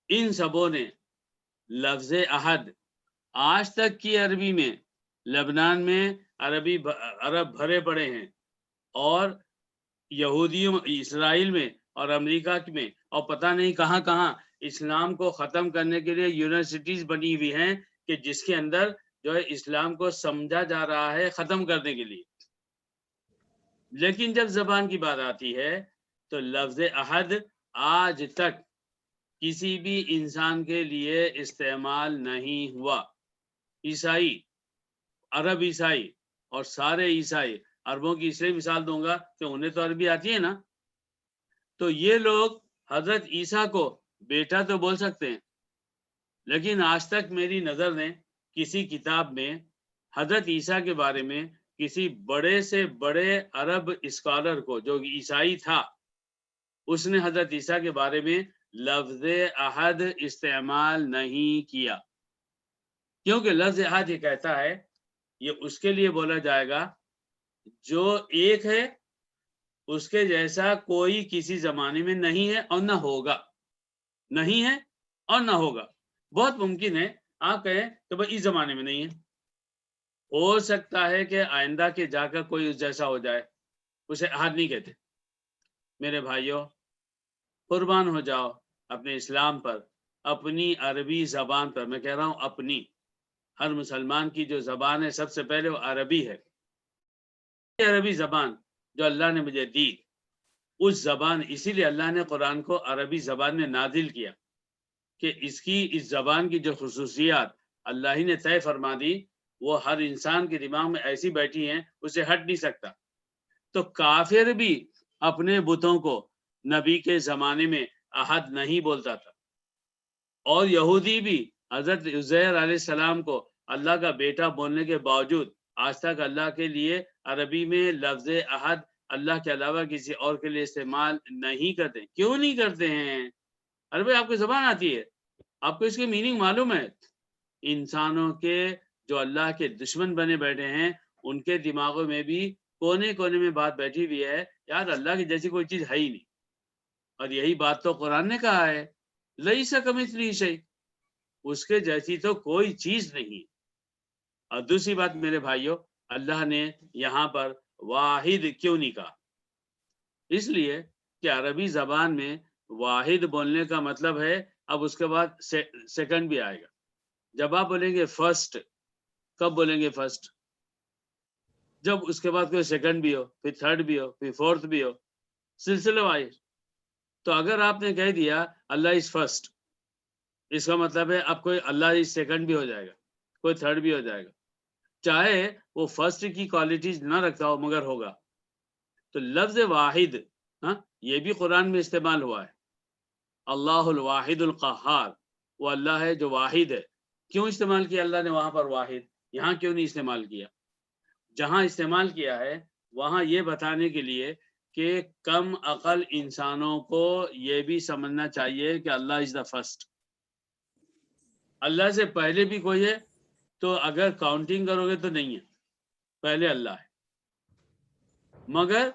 ان سبوں نے لفظ احد آج تک کی عربی میں، لبنان میں عرب بھرے پڑے ہیں، اور یہودیوں، اسرائیل میں اور امریکہ میں اور پتہ نہیں کہاں کہاں اسلام کو ختم کرنے کے لیے یونیورسٹیز بنی ہوئی ہیں کہ جس کے اندر جو ہے اسلام کو سمجھا جا رہا ہے ختم کرنے کے لیے۔ لیکن جب زبان کی بات آتی ہے تو لفظ احد آج تک کسی بھی انسان کے لیے استعمال نہیں ہوا۔ عیسائی، عرب عیسائی اور سارے عیسائی، عربوں کی اس لیے مثال دوں گا کہ انہیں تو عربی آتی ہے نا، تو یہ لوگ حضرت عیسیٰ کو بیٹا تو بول سکتے ہیں، لیکن آج تک میری نظر نے کسی کتاب میں حضرت عیسیٰ کے بارے میں کسی بڑے سے بڑے عرب اسکالر کو جو عیسائی تھا، اس نے حضرت عیسیٰ کے بارے میں لفظ احد استعمال نہیں کیا، کیونکہ لفظ احد یہ کہتا ہے یہ اس کے لیے بولا جائے گا جو ایک ہے، اس کے جیسا کوئی کسی زمانے میں نہیں ہے اور نہ ہوگا، نہیں ہے اور نہ ہوگا۔ بہت ممکن ہے آپ کہیں کہ بھائی اس زمانے میں نہیں ہے، ہو سکتا ہے کہ آئندہ کے جا کر کوئی اس جیسا ہو جائے، اسے احد نہیں کہتے۔ میرے بھائیوں، قربان ہو جاؤ اپنے اسلام پر، اپنی عربی زبان پر۔ میں کہہ رہا ہوں اپنی، ہر مسلمان کی جو زبان ہے سب سے پہلے وہ عربی ہے۔ عربی زبان جو اللہ نے مجھے دی، اس زبان، اسی لیے اللہ نے قرآن کو عربی زبان میں نازل کیا کہ اس زبان کی جو خصوصیات اللہ ہی نے طے فرما دی وہ ہر انسان کے دماغ میں ایسی بیٹھی ہیں اسے ہٹ نہیں سکتا۔ تو کافر بھی اپنے بتوں کو نبی کے زمانے میں احد نہیں بولتا تھا، اور یہودی بھی حضرت عزیر علیہ السلام کو اللہ کا بیٹا بولنے کے باوجود آج تک اللہ کے لیے عربی میں لفظ احد اللہ کے علاوہ کسی اور کے لیے استعمال نہیں کرتے۔ کیوں نہیں کرتے ہیں؟ ارے بھائی آپ کی زبان آتی ہے، آپ کو اس کی میننگ معلوم ہے۔ انسانوں کے جو اللہ کے دشمن بنے بیٹھے ہیں ان کے دماغوں میں بھی کونے کونے میں بات بیٹھی ہوئی ہے، یار اللہ کی جیسی کوئی چیز ہے ہی نہیں، اور یہی بات تو قرآن نے کہا ہے، لیس کمثلہ شیء، اس کے جیسی تو کوئی چیز نہیں۔ اور دوسری بات میرے بھائیوں، اللہ نے یہاں پر واحد کیوں نہیں کہا؟ اس لیے کہ عربی زبان میں واحد بولنے کا مطلب ہے، اب اس کے بعد سیکنڈ بھی آئے گا۔ جب آپ بولیں گے فرسٹ، کب بولیں گے فرسٹ؟ جب اس کے بعد کوئی سیکنڈ بھی ہو، پھر تھرڈ بھی ہو، پھر فورتھ بھی ہو، سلسلہ وائز۔ تو اگر آپ نے کہہ دیا اللہ از فرسٹ، اس کا مطلب ہے اب کوئی اللہ از سیکنڈ بھی ہو جائے گا، کوئی تھرڈ بھی ہو جائے گا، چاہے وہ فرسٹ کی کوالٹیز نہ رکھتا ہو مگر ہوگا۔ تو لفظ واحد یہ بھی قرآن میں استعمال ہوا ہے، اللہ الواحد القہار، وہ اللہ ہے جو واحد ہے۔ کیوں استعمال کیا اللہ نے وہاں پر واحد؟ یہاں کیوں نہیں استعمال کیا؟ جہاں استعمال کیا ہے وہاں یہ بتانے کے لیے کہ کم عقل انسانوں کو یہ بھی سمجھنا چاہیے کہ اللہ از دا فرسٹ، اللہ سے پہلے بھی کوئی ہے تو اگر کاؤنٹنگ کرو گے تو نہیں ہے، پہلے اللہ ہے۔ مگر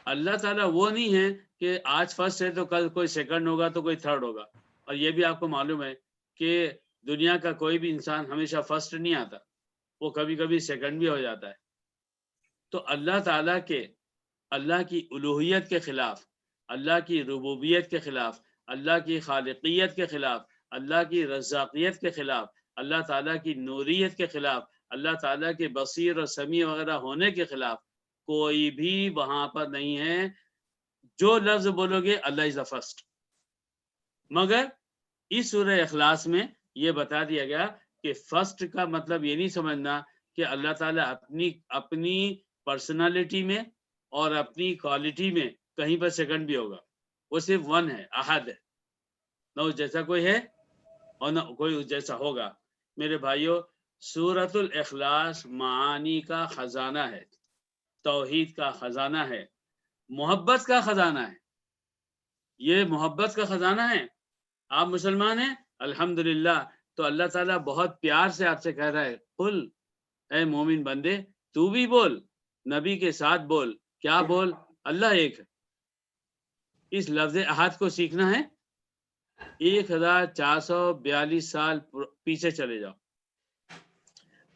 اللہ تعالیٰ وہ نہیں ہے کہ آج فرسٹ ہے تو کل کوئی سیکنڈ ہوگا تو کوئی تھرڈ ہوگا۔ اور یہ بھی آپ کو معلوم ہے کہ دنیا کا کوئی بھی انسان ہمیشہ فرسٹ نہیں آتا، وہ کبھی کبھی سیکنڈ بھی ہو جاتا ہے۔ تو اللہ تعالیٰ کے، اللہ کی الوہیت کے خلاف، اللہ کی ربوبیت کے خلاف، اللہ کی خالقیت کے خلاف، اللہ کی رزاقیت کے خلاف، اللہ تعالیٰ کی نوریت کے خلاف، اللہ تعالیٰ کے بصیر اور سمیع وغیرہ ہونے کے خلاف کوئی بھی وہاں پر نہیں ہے۔ جو لفظ بولو گے اللہ از دا فرسٹ۔ مگر اس سورہ اخلاص میں یہ بتا دیا گیا کہ فرسٹ کا مطلب یہ نہیں سمجھنا کہ اللہ تعالیٰ اپنی پرسنالٹی میں اور اپنی کوالٹی میں کہیں پر سیکنڈ بھی ہوگا، وہ صرف ون ہے، احد ہے، نہ اس جیسا کوئی ہے اور نہ کوئی اس جیسا ہوگا۔ میرے بھائیوں، سورۃ الاخلاص معانی کا خزانہ ہے، توحید کا خزانہ ہے، محبت کا خزانہ ہے۔ یہ محبت کا خزانہ ہے۔ آپ مسلمان ہیں الحمدللہ، تو اللہ تعالیٰ بہت پیار سے آپ سے کہہ رہا ہے، قل، اے مومن بندے تو بھی بول، نبی کے ساتھ بول، کیا بول؟ اللہ ایک ہے۔ اس لفظ احد کو سیکھنا ہے، 1442 سال پیچھے چلے جاؤ،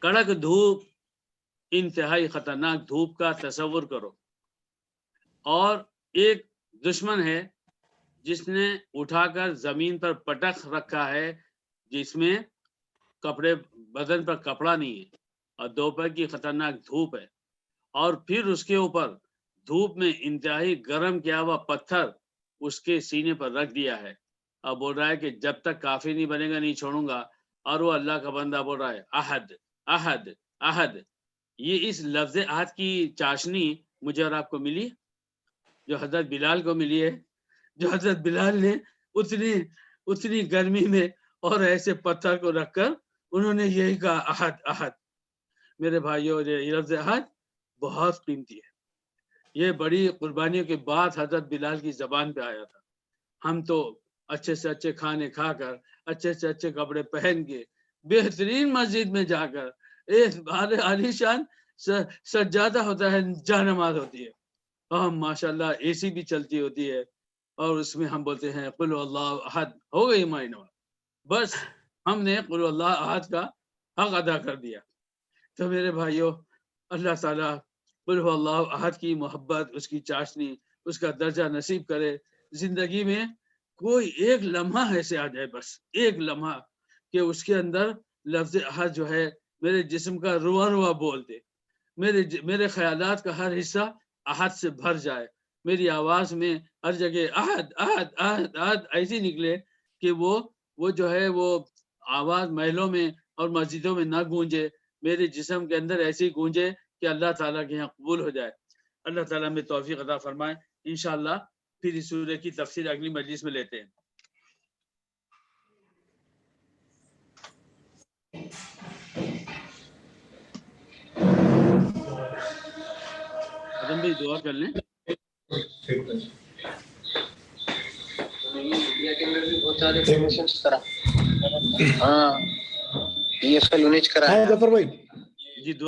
کڑک دھوپ، انتہائی خطرناک دھوپ کا تصور کرو، اور ایک دشمن ہے جس نے اٹھا کر زمین پر پٹخ رکھا ہے، جس میں کپڑے، بدن پر کپڑا نہیں ہے، اور دوپہر کی خطرناک دھوپ ہے، اور پھر اس کے اوپر دھوپ میں انتہائی گرم کیا ہوا پتھر اس کے سینے پر رکھ دیا ہے، اور بول رہا ہے کہ جب تک کافر نہیں بنے گا نہیں چھوڑوں گا۔ اور وہ اللہ کا بندہ بول رہا ہے احد احد احد۔ یہ اس لفظ احد کی چاشنی مجھے اور آپ کو ملی، جو حضرت بلال کو ملی ہے، جو حضرت بلال نے اتنی گرمی میں اور ایسے پتھر کو رکھ کر انہوں نے یہی کہا احد احد۔ میرے بھائیوں، یہ لفظ احد بہت قیمتی ہے. یہ بڑی قربانیوں کے بعد حضرت بلال کی زبان پہ آیا تھا. ہم تو اچھے سے اچھے کھانے کھا کر اچھے سے اچھے کپڑے پہن کے بہترین مسجد میں جا کر ایک عالی شان سجادہ ہوتا ہے, جا نماز ہوتی ہے, اور ماشاءاللہ اے سی بھی چلتی ہوتی ہے, اور اس میں ہم بولتے ہیں قل هو اللہ احد. ہو گئی ہماری نماز, بس ہم نے قل هو اللہ احد کا حق ادا کر دیا. تو میرے بھائیوں, اللہ تعالیٰ قل هو اللہ احد کی محبت, اس کی چاشنی, اس کا درجہ نصیب کرے. زندگی میں کوئی ایک لمحہ ایسے آ جائے, بس ایک لمحہ, کہ اس کے اندر لفظ احد جو ہے میرے جسم کا رواں رواں بول دے, میرے خیالات کا ہر حصہ احد سے بھر جائے, میری آواز میں ہر جگہ احد احد احد احد ایسی نکلے کہ وہ جو ہے وہ آواز محلوں میں اور مسجدوں میں نہ گونجے, میرے جسم کے اندر ایسی گونجے کہ اللہ تعالیٰ کے یہاں قبول ہو جائے. اللہ تعالیٰ میں توفیق عطا فرمائے. انشاءاللہ پھر اس سورہ کی تفسیر اگلی مجلس میں لیتے ہیں. آدم بھائی دعا کر لیں. انڈیا کے اندر بھی بہت سارے پروموشنز کرا. ہاں PFL انہیں کرا ہاں ظفر بھائی. جی